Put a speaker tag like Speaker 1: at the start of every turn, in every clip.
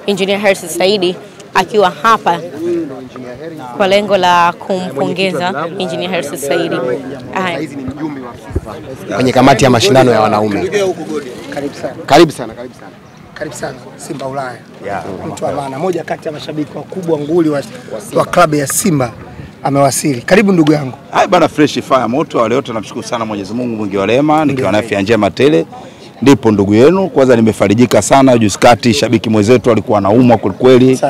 Speaker 1: Engineer Hersi Saidi akiwa hapa kwa lengo la kumpongeza Engineer Hersi Saidi.
Speaker 2: Hizi ni mjumbe wa FIFA kwenye kamati ya mashindano ya wanaume.
Speaker 3: Karibu sana.
Speaker 2: Karibu sana, karibu sana.
Speaker 3: Karibu sana Simba Ulaya. Mtu wa maana, moja kati ya mashabiki wakubwa nguli wa klabu ya Simba amewasili. Karibu ndugu yangu.
Speaker 4: Bana, fresh fire moto wale wote, namshukuru sana Mwenyezi Mungu mwingi wa rehema, nikiwa na afya njema tele. Ndipo ndugu yenu, kwanza nimefarijika sana. Juzi kati shabiki mwenzetu alikuwa anaumwa kweli.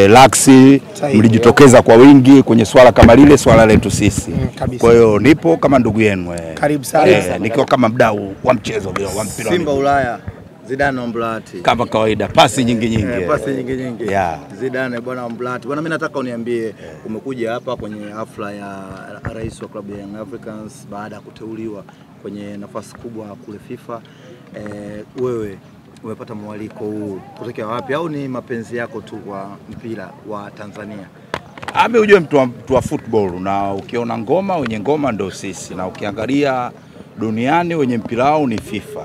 Speaker 4: Laxi mlijitokeza kwa wingi kwenye swala kama lile, swala letu sisi. Kwa hiyo nipo kama ndugu yenu.
Speaker 3: Karibu sana.
Speaker 4: Nikiwa kama mdau wa mchezo wa mpira
Speaker 5: Simba Ulaya. Zidane Omblati.
Speaker 4: Kama kawaida, pasi nyingi.
Speaker 5: Pasi nyingi. Zidane bwana Omblati. Bwana, mimi nataka uniambie, umekuja hapa kwenye hafla ya rais wa klabu ya Young Africans baada ya kuteuliwa kwenye nafasi kubwa kule FIFA. Wewe umepata mwaliko huu kutokea wapi, au ni mapenzi yako tu kwa mpira wa Tanzania?
Speaker 4: Ujue mtu wa football, na ukiona ngoma, wenye ngoma ndio sisi, na ukiangalia duniani wenye mpira wao ni FIFA.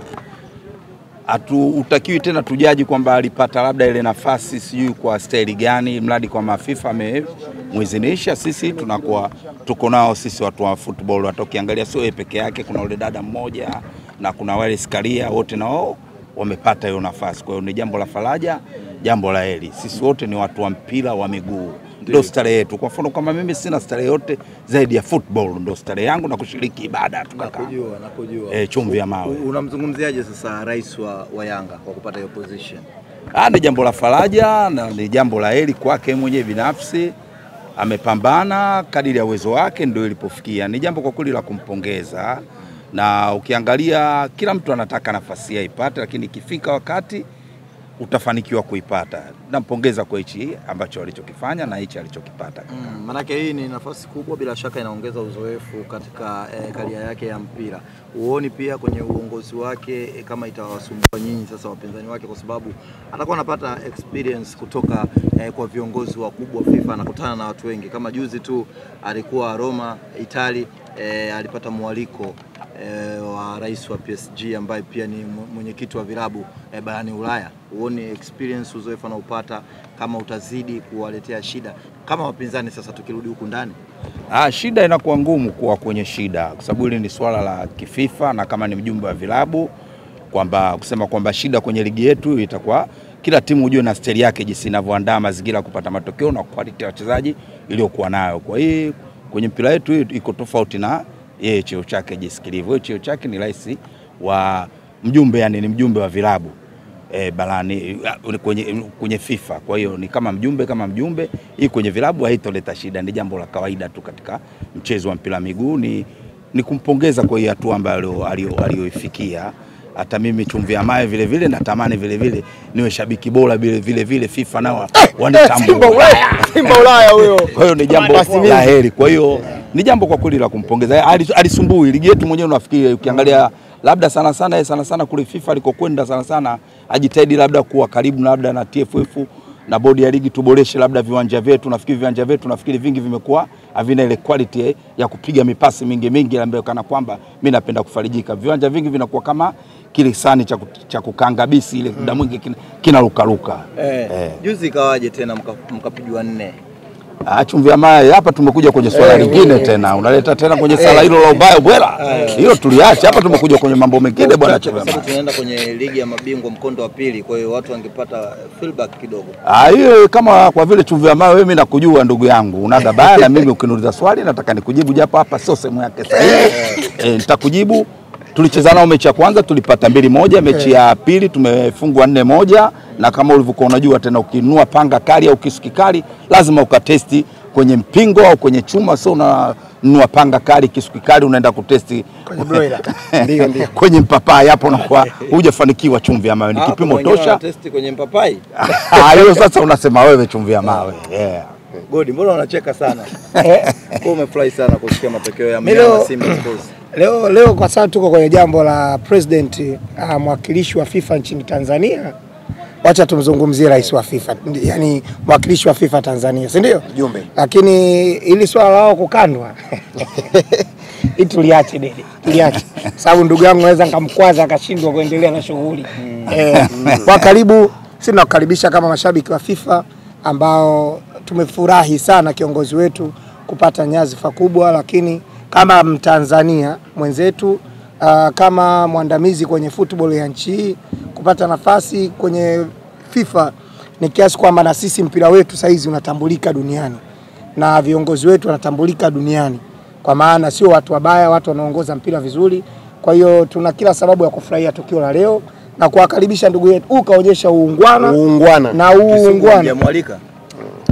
Speaker 4: Utakiwi tena tujaji kwamba alipata labda ile nafasi sijui kwa staili gani, mradi kwa mafifa amemwizinisha. Sisi tunakuwa tuko nao sisi watu wa football. Hata ukiangalia sio yeye peke yake, kuna ule dada mmoja na kuna wale Skaria, wote nao wamepata hiyo nafasi. Kwa hiyo ni jambo la faraja, jambo la heri. Sisi wote ni watu wa mpira wa miguu, ndio starehe yetu. Kwa mfano kama mimi sina starehe yote zaidi ya football, ndio starehe yangu, na kushiriki ibada tukakaa.
Speaker 5: Nakujua.
Speaker 4: Chumvi ya mawe.
Speaker 5: Unamzungumziaje sasa rais wa Yanga kwa kupata hiyo position?
Speaker 4: Ni jambo la faraja na ni jambo la heri kwake mwenyewe binafsi. Amepambana kadiri ya uwezo wake ndio ilipofikia. Ni jambo kwa kweli la kumpongeza, na ukiangalia kila mtu anataka nafasi yake ipate, lakini ikifika wakati utafanikiwa kuipata. Nampongeza kwa hichi ambacho alichokifanya na hichi alichokipata.
Speaker 5: Manake hii ni nafasi kubwa, bila shaka inaongeza uzoefu katika karia yake ya mpira. Uoni pia kwenye uongozi wake kama itawasumbua nyinyi sasa wapinzani wake, kwa sababu atakuwa anapata experience kutoka kwa viongozi wakubwa FIFA, anakutana na watu wengi. Kama juzi tu alikuwa Roma, Italy, alipata mwaliko wa rais wa PSG ambaye pia ni mwenyekiti wa vilabu barani Ulaya. Uone experience, uzoefu na upata kama utazidi kuwaletea shida kama wapinzani sasa tukirudi huku ndani?
Speaker 4: Shida inakuwa ngumu kuwa kwenye shida, kwa sababu hili ni swala la kififa, na kama ni mjumbe wa vilabu kwamba kusema kwamba shida kwenye ligi yetu itakuwa kila timu ujue na stili yake jinsi inavyoandaa mazingira kupata matokeo na kupatia wachezaji iliyokuwa nayo. Kwa hiyo kwenye mpira wetu iko tofauti na yeye cheo chake jisikilivu. Cheo chake ni rais wa mjumbe, yani ni mjumbe wa vilabu barani kwenye FIFA. Kwa hiyo ni kama mjumbe hii kwenye vilabu haitoleta shida, ni jambo la kawaida tu katika mchezo wa mpira miguu. Ni kumpongeza kwa hiyo hatua ambayo aliyoifikia. Hata mimi chumvi ya mawe vile natamani vile niwe shabiki bora vile FIFA nao wanitambue.
Speaker 3: Simba Ulaya huyo.
Speaker 4: Kwa hiyo ni jambo la heri. Kwa hiyo ni jambo kwa kweli la kumpongeza. Alisumbui ligi yetu mwenyewe, unafikiri ukiangalia labda sana kule FIFA alikokwenda sana ajitahidi labda kuwa karibu labda na TFF na bodi ya ligi, tuboreshe labda viwanja vyetu. Nafikiri vingi vimekuwa havina ile quality ya kupiga mipasi mingi ambayo kana kwamba mimi napenda kufarijika. Viwanja vingi vinakuwa kama kile sani cha kukanga bisi ile muda mwingi kinaruka.
Speaker 5: Juzi ikawaje tena mkapigwa 4?
Speaker 4: Chumvi ya mawe hapa, tumekuja kwenye swala lingine tena. Unaleta tena kwenye swala hilo la ubaya bwela. Hilo tuliacha hapa, tumekuja kwenye mambo mengine bwana.
Speaker 5: Sasa tunaenda kwenye ligi ya mabingwa mkondo wa pili, kwa hiyo watu wangepata feedback kidogo.
Speaker 4: Hiyo kama kwa vile chumvi ya mawe, mimi nakujua ndugu yangu, unaga baya na mimi ukiniuliza swali nataka nikujibu japo hapa sio sehemu yake sahihi. Nitakujibu. Tulicheza nao mechi ya kwanza tulipata 2-1, mechi ya pili tumefungwa 4-1, na kama ulivyokuwa unajua tena ukinunua panga kali au kisu kali lazima ukatesti kwenye mpingo au kwenye chuma, sio unanunua panga kali kisu kali unaenda kutesti
Speaker 3: kwenye broiler. Ndio.
Speaker 4: Kwenye mpapai hapo na hujafanikiwa. Chumvi ya mawe ni kipimo tosha.
Speaker 5: Testi kwenye mpapai.
Speaker 4: Hiyo sasa unasema wewe chumvi ya mawe.
Speaker 5: Godi, mbona unacheka sana? Kwa umefurahi sana kusikia matokeo ya Simba Sports.
Speaker 3: Leo kwa sababu tuko kwenye jambo la president, mwakilishi wa FIFA nchini Tanzania, wacha tumzungumzie rais wa FIFA, yani mwakilishi wa FIFA Tanzania, si ndio?
Speaker 2: Jumbe.
Speaker 3: Lakini ili swala lao kukandwa tuliache sababu ndugu yangu naweza nikamkwaza akashindwa kuendelea na shughuli. Kwa karibu Sisi tunakukaribisha kama mashabiki wa FIFA ambao tumefurahi sana kiongozi wetu kupata nyadhifa kubwa, lakini kama Mtanzania mwenzetu kama mwandamizi kwenye football ya nchi hii kupata nafasi kwenye FIFA ni kiasi kwamba na sisi mpira wetu saizi unatambulika duniani na viongozi wetu wanatambulika duniani, kwa maana sio watu wabaya, watu wanaongoza mpira vizuri. Kwa hiyo tuna kila sababu ya kufurahia tukio la leo na kuwakaribisha ndugu yetu. Ukaonyesha uungwana na uungwana.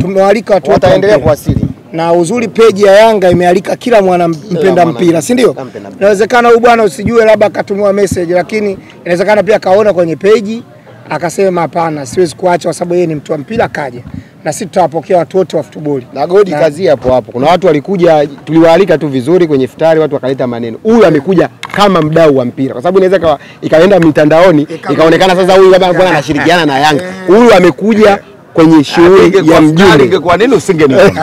Speaker 3: Tumewalika watu
Speaker 2: wataendelea kuwasili.
Speaker 3: Na uzuri peji ya Yanga imealika kila mwana mpenda mpira, si ndio? Inawezekana huyu bwana usijue labda akatumiwa message, lakini inawezekana pia kaona kwenye peji akasema hapana, siwezi kuacha kwa sababu yeye ni mtu wa mpira kaja. Na sisi tutawapokea watu wote wa football.
Speaker 2: Na Godi kazi hapo. Kuna watu walikuja, tuliwaalika tu vizuri kwenye iftari, watu wakaleta maneno. Huyu amekuja kama mdau wa mpira. Kwa sababu inaweza ikaenda mitandaoni ikaonekana sasa huyu labda mbona anashirikiana na Yanga. Huyu amekuja kwenye shughuli ya mjumbe.
Speaker 4: Kwa nini usingemwona?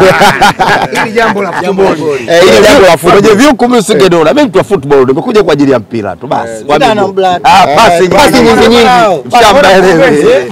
Speaker 3: Hili jambo la football.
Speaker 2: Hili jambo la football.
Speaker 4: Kwenye view kumi usingeona. Mimi mtu wa football nimekuja kwa ajili ya mpira tu basi.
Speaker 2: Basi nyingi.
Speaker 4: Mshamba elewe.